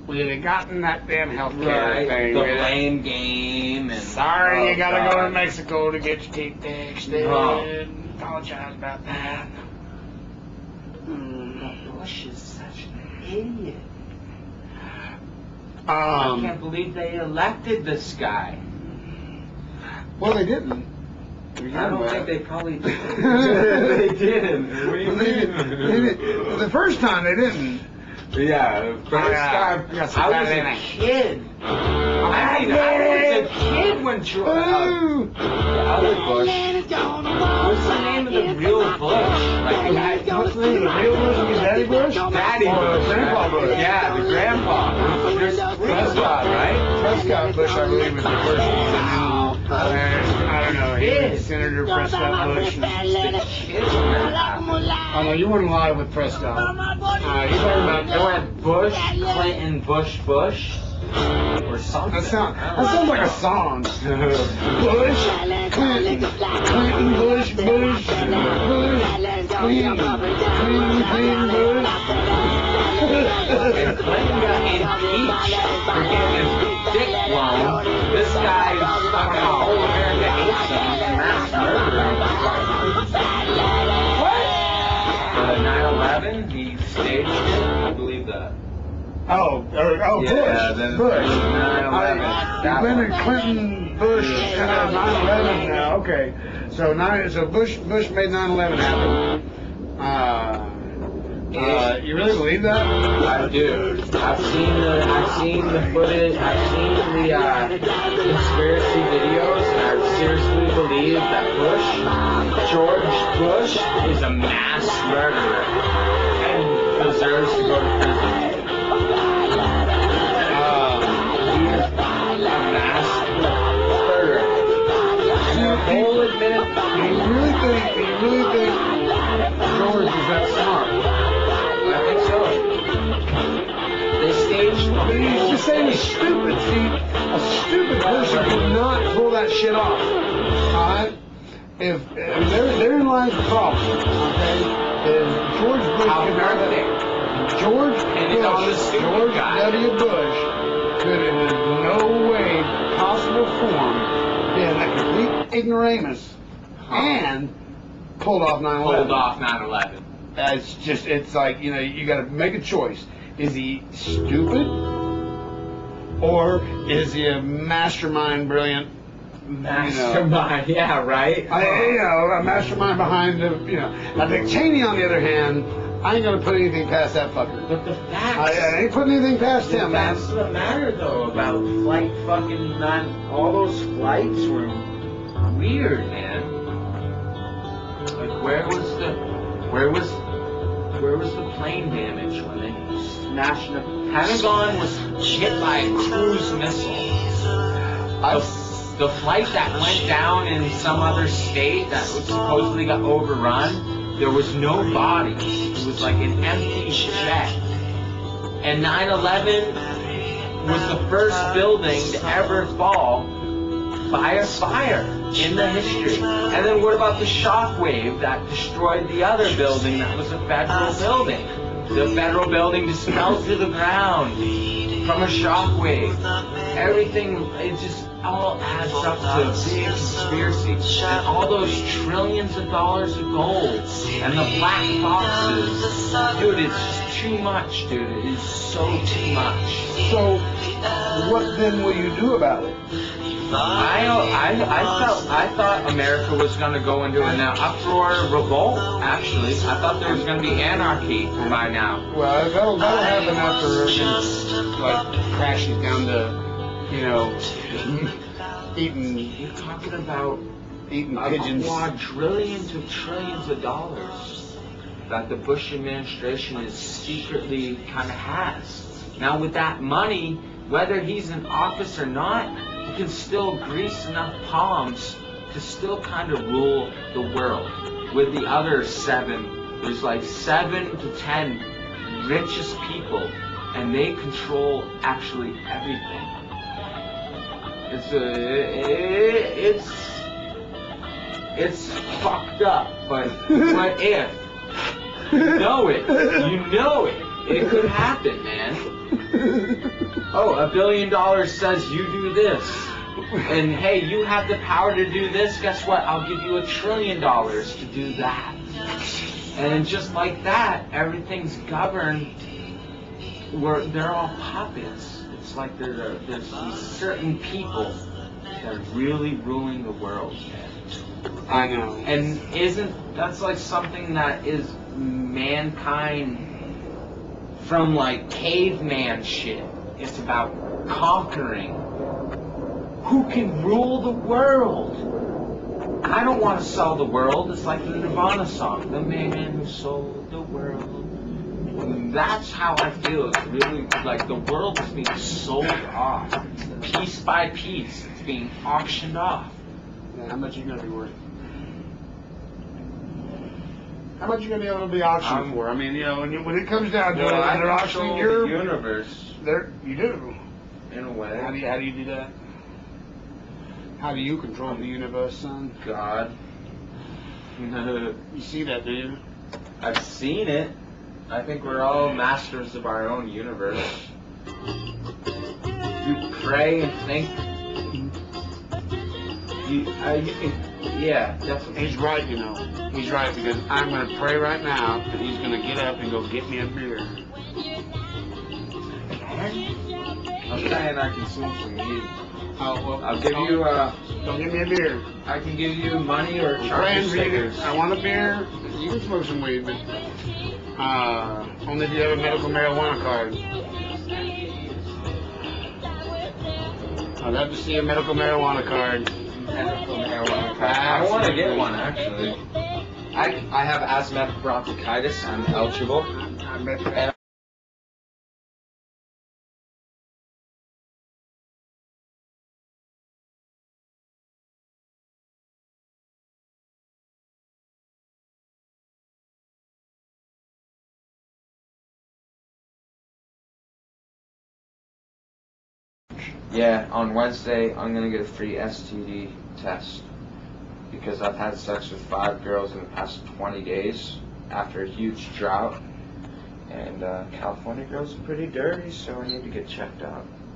we'd have gotten that damn healthcare thing. The blame game and sorry, you gotta go to Mexico to get your teeth fixed. Apologize about that. Bush is such an idiot. I can't believe they elected this guy. Well, they didn't. I don't think they probably did. They didn't. What do you mean? The first time they didn't. Yeah, the first time I was a kid. I was a kid when the other Bush. What's the name of the real Bush? Like, what's the name of the real Bush? Daddy Bush? Daddy Bush. Grandpa Bush. Yeah, the grandpa. There's Prescott, right? Prescott Bush, I believe, was the first one. I don't know. He was Senator Prescott Bush. Oh no, you weren't alive with Prescott. You're talking about they went Bush, Clinton, Bush, or something. That sounds like a song. Bush, Clinton, Clinton, Bush, Bush, Clinton, Bush. And Clinton got impeached for getting his dick blown. This guy is fucking a whole America hates him. He's a mass murderer. What? 9/11, he staged it. I believe that. Bush. 9/11. Clinton, Clinton, Bush, 9/11 now. Okay, so Bush made 9/11 happen. You really believe that? I do. I've seen the footage. I've seen the conspiracy videos, and I seriously believe that George Bush, is a mass murderer and deserves to go to prison. He's a mass murderer. Whole admitted. You really think George is that smart? I think so. They staged the He's just saying he's stupid. See, a stupid person would not pull that shit off. Alright? If therein lies the problem, okay? If George Bush George W. Bush could in no way possible form be in that complete ignoramus and pulled off 9/11. It's like, you gotta make a choice. Is he stupid? Or is he a mastermind, brilliant? Mastermind, yeah, right? A mastermind behind Now, Dick Cheney, on the other hand, I ain't gonna put anything past that fucker. But the facts. I ain't putting anything past him, man. That's the matter, though, about flight fucking all those flights were weird, man. Like, where was the plane damage when they smashed the Pentagon was hit by a cruise missile. The flight that went down in some other state that supposedly got overrun, there was no bodies. It was like an empty jet. And 9/11 was the first building to ever fall by a fire in the history. And then what about the shockwave that destroyed the other building that was a federal building? The federal building just fell to the ground from a shockwave. Everything, it just all adds up to a big conspiracy. And all those trillions of dollars of gold and the black boxes. Dude, it's just too much, dude. It is so too much. So, what then will you do about it? I thought America was going to go into an uproar revolt, actually. I thought there was going to be anarchy by now. Well, that'll happen after everything crashes down to, You're talking about eating pigeons. Quadrillions of trillions of dollars that the Bush administration is secretly kind of has. Now, with that money, whether he's in office or not, he can still grease enough palms to still kind of rule the world. With the other 7, there's like 7 to 10 richest people, and they control actually everything. It's fucked up, but what if? You know it. It could happen, man. Oh, $1 billion says you do this. And hey, you have the power to do this. Guess what? I'll give you $1 trillion to do that. And just like that, everything's governed where they're all puppets. It's like there's these certain people that are really ruling the world. I know. And that's like something that is mankind from like caveman shit. It's about conquering. Who can rule the world? I don't want to sell the world. It's like the Nirvana song, the man who sold the world. That's how I feel. It's really like the world is being sold off, piece by piece. It's being auctioned off. Yeah, how much are you gonna be worth? How much are you gonna be able to be auctioned for? I mean, you know, when it comes down to it, they're auctioning your universe. You do. In a way. How do you do that? How do you control the universe, son? God. You see that, do you? I've seen it. I think we're all masters of our own universe. You pray and think. You can, yeah, definitely. He's right, you know. He's right, because I'm going to pray right now that he's going to get up and go get me a beer. I'm saying I can smoke some weed. Oh, well, I'll give you, don't give me a beer. I can give you money or I'm charge praying you for you. stickers. I want a beer. You can smoke some weed, but only if you have a medical marijuana card. I'd love to see a medical marijuana card. Medical marijuana card. I want to get one, actually. I have asthmatic bronchitis. I'm eligible. I bet that. Yeah, on Wednesday, I'm going to get a free STD test because I've had sex with 5 girls in the past 20 days after a huge drought. And California girls are pretty dirty, so I need to get checked out.